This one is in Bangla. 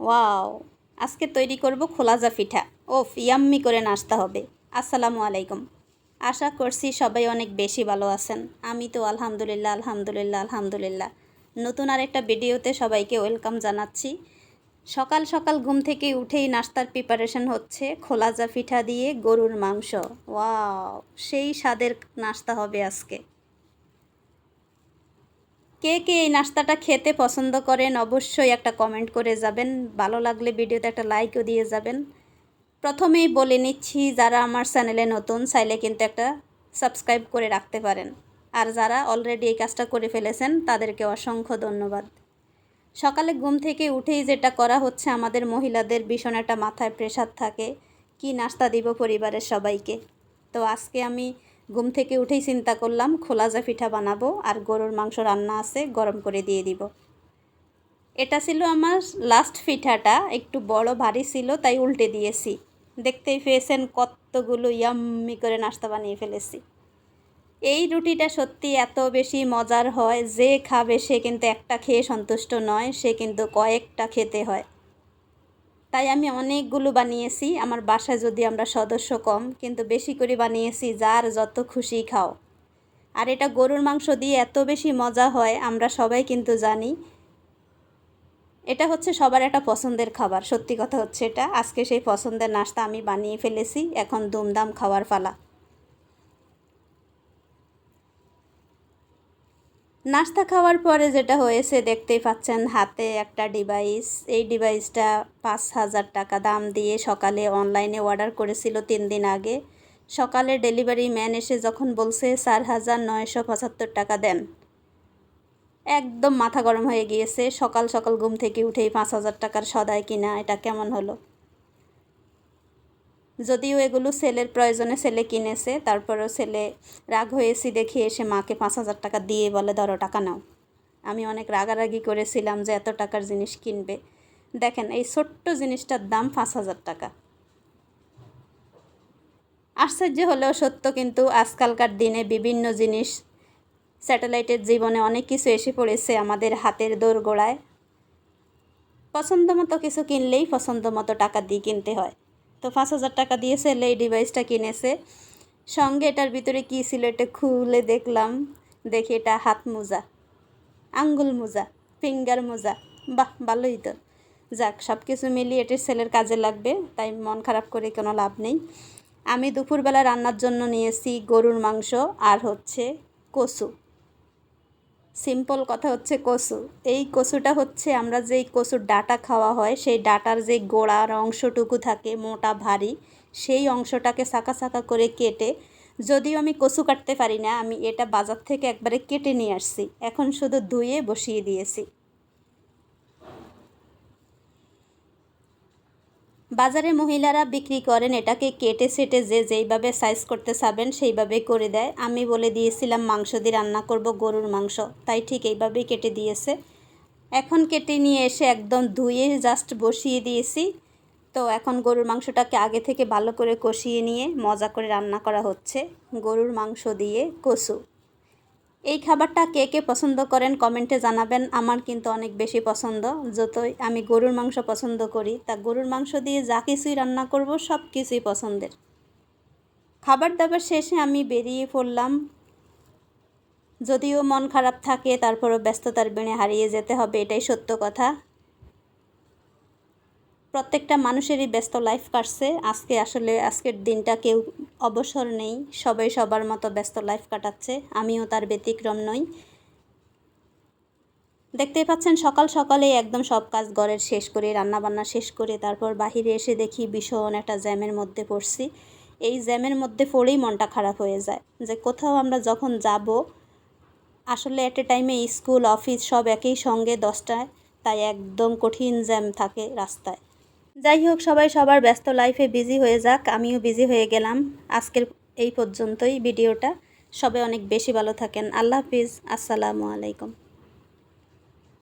ওয়াও, আজকে তৈরি করব খোলাজা পিঠা। ওফ, ইয়াম্মি করে নাস্তা হবে। আসসালামু আলাইকুম। আশা করছি সবাই অনেক বেশি ভালো আছেন। আমি তো আলহামদুলিল্লাহ আলহামদুলিল্লাহ আলহামদুলিল্লাহ। নতুন আরেকটা ভিডিওতে সবাইকে ওয়েলকাম জানাচ্ছি। সকাল সকাল ঘুম থেকে উঠেই নাস্তার প্রিপারেশন হচ্ছে খোলাজা পিঠা দিয়ে গরুর মাংস। ওয়াও, সেই স্বাদের নাস্তা হবে আজকে। কে কে এই নাস্তাটা খেতে পছন্দ করেন অবশ্যই একটা কমেন্ট করে যাবেন। ভালো লাগলে ভিডিওতে একটা লাইকও দিয়ে যাবেন। প্রথমেই বলে নিচ্ছি, যারা আমার চ্যানেলে নতুন চাইলে কিন্তু একটা সাবস্ক্রাইব করে রাখতে পারেন। আর যারা অলরেডি এই কাজটা করে ফেলেছেন তাদেরকে অসংখ্য ধন্যবাদ। সকালে ঘুম থেকে উঠেই যেটা করা হচ্ছে, আমাদের মহিলাদের ভীষণ একটা মাথায় প্রেশার থাকে, কি নাস্তা দিব পরিবারের সবাইকে। তো আজকে আমি ঘুম থেকে উঠেই চিন্তা করলাম খোলাজা পিঠা বানাবো, আর গরুর মাংস রান্না আছে, গরম করে দিয়ে দিব। এটা ছিল আমার লাস্ট পিঠাটা, একটু বড় ভারী ছিল তাই উল্টে দিয়েছি। দেখতেই পেয়েছেন কতগুলো ইয়াম্মি করে নাস্তা বানিয়ে ফেলেছি। এই রুটিটা সত্যি এত বেশি মজার হয়, যে খাবে সে কিন্তু একটা খেয়ে সন্তুষ্ট নয়, সে কিন্তু কয়েকটা খেতে হয়। তাই আমি অনেকগুলো বানিয়েছি। আমার বাসায় যদি আমরা সদস্য কম, কিন্তু বেশি করে বানিয়েছি, যার যত খুশি খাও। আর এটা গরুর মাংস দিয়ে এত বেশি মজা হয়, আমরা সবাই কিন্তু জানি। এটা হচ্ছে সবার একটা পছন্দের খাবার। সত্যি কথা হচ্ছে এটা, আজকে সেই পছন্দের নাস্তা আমি বানিয়ে ফেলেছি। এখন দুমদাম খাওয়ার পালা। নাস্তা খাওয়ার পরে যেটা হয়েছে দেখতেই পাচ্ছেন, হাতে একটা ডিভাইস। এই ডিভাইসটা 5,000 টাকা দাম দিয়ে সকালে অনলাইনে অর্ডার করেছিল 3 দিন আগে। সকালে ডেলিভারি ম্যান এসে যখন বলছে 4,975 টাকা দেন, একদম মাথা গরম হয়ে গিয়েছে। সকাল সকাল ঘুম থেকে উঠেই 5,000 টাকার সদাই কিনা, এটা কেমন হলো। যদিও এগুলো ছেলের প্রয়োজনে ছেলে কিনেছে, তারপরেও ছেলে রাগ হয়েছি দেখে এসে মাকে 5,000 টাকা দিয়ে বলে, ধরো টাকা নাও। আমি অনেক রাগারাগি করেছিলাম যে এত টাকার জিনিস কিনবে। দেখেন, এই ছোট্ট জিনিসটার দাম 5,000 টাকা। আশ্চর্য হলেও সত্য, কিন্তু আজকালকার দিনে বিভিন্ন জিনিস, স্যাটেলাইটের জীবনে অনেক কিছু এসে পড়েছে আমাদের হাতের দোরগোড়ায়। পছন্দ মতো কিছু কিনলেই পছন্দ মতো টাকা দিয়ে কিনতে হয়। তো 5,000 টাকা দিয়ে ছেলে এই ডিভাইসটা কিনেছে। সঙ্গে এটার ভিতরে কী ছিল এটা খুলে দেখলাম, দেখি এটা হাত মোজা, আঙ্গুল মোজা, ফিঙ্গার মোজা। বাহ, ভালোই তো। যাক, সব কিছু মিলিয়ে এটির ছেলের কাজে লাগবে, তাই মন খারাপ করে কোনো লাভ নেই। আমি দুপুরবেলা রান্নার জন্য নিয়েছি গরুর মাংস আর হচ্ছে কচু। সিম্পল কথা হচ্ছে কচু। এই কচুটা হচ্ছে আমরা যেই কচুর ডাঁটা খাওয়া হয়, সেই ডাঁটার যে গোড়ার অংশটুকু থাকে মোটা ভারী, সেই অংশটাকে সাকা সাকা করে কেটে, যদিও আমি কচু কাটতে পারি না, আমি এটা বাজার থেকে একবারে কেটে নিয়ে আসছি। এখন শুধু ধুয়ে বসিয়ে দিয়েছি। বাজারে মহিলারা বিক্রি করেন এটাকে কেটে সেটে যে যেইভাবে সাইজ করতে চাবেন সেইভাবে করে দেয়। আমি বলে দিয়েছিলাম মাংস দিয়ে রান্না করব, গরুর মাংস, তাই ঠিক এইভাবেই কেটে দিয়েছে। এখন কেটে নিয়ে এসে একদম ধুয়ে জাস্ট বসিয়ে দিয়েছি। তো এখন গরুর মাংসটাকে আগে থেকে ভালো করে কষিয়ে নিয়ে মজা করে রান্না করা হচ্ছে গরুর মাংস দিয়ে কচু। এই খাবারটা কে কে পছন্দ করেন কমেন্টে জানাবেন। আমার কিন্তু অনেক বেশি পছন্দ। যতই আমি গরুর মাংস পছন্দ করি, তা গরুর মাংস দিয়ে যা কিছুই রান্না করব সব কিছুই পছন্দের। খাবার দাবার শেষে আমি বেরিয়ে পড়লাম। যদিও মন খারাপ থাকে, তারপরও ব্যস্ততার বেড়ে হারিয়ে যেতে হবে, এটাই সত্য কথা। প্রত্যেকটা মানুষেরই ব্যস্ত লাইফ কাটছে। আজকের দিনটা কেউ অবসর নেই, সবাই সবার মতো ব্যস্ত লাইফ কাটাচ্ছে, আমিও তার ব্যতিক্রম নই। দেখতেই পাচ্ছেন সকাল সকালে একদম সব কাজ ঘরের শেষ করে, রান্নাবান্না শেষ করে, তারপর বাহিরে এসে দেখি ভীষণ একটা জ্যামের মধ্যে পড়ছি। এই জ্যামের মধ্যে পড়েই মনটা খারাপ হয়ে যায়, যে কোথাও আমরা যখন যাব, আসলে এট এ টাইমে স্কুল অফিস সব একই সঙ্গে 10টায়, তাই একদম কঠিন জ্যাম থাকে রাস্তায়। যাই হোক, সবাই সবার ব্যস্ত লাইফে বিজি হয়ে যাক, আমিও বিজি হয়ে গেলাম। আজকের এই পর্যন্তই ভিডিওটা। সবাই অনেক বেশি ভালো থাকেন। আল্লাহ হাফিজ, আসসালামু আলাইকুম।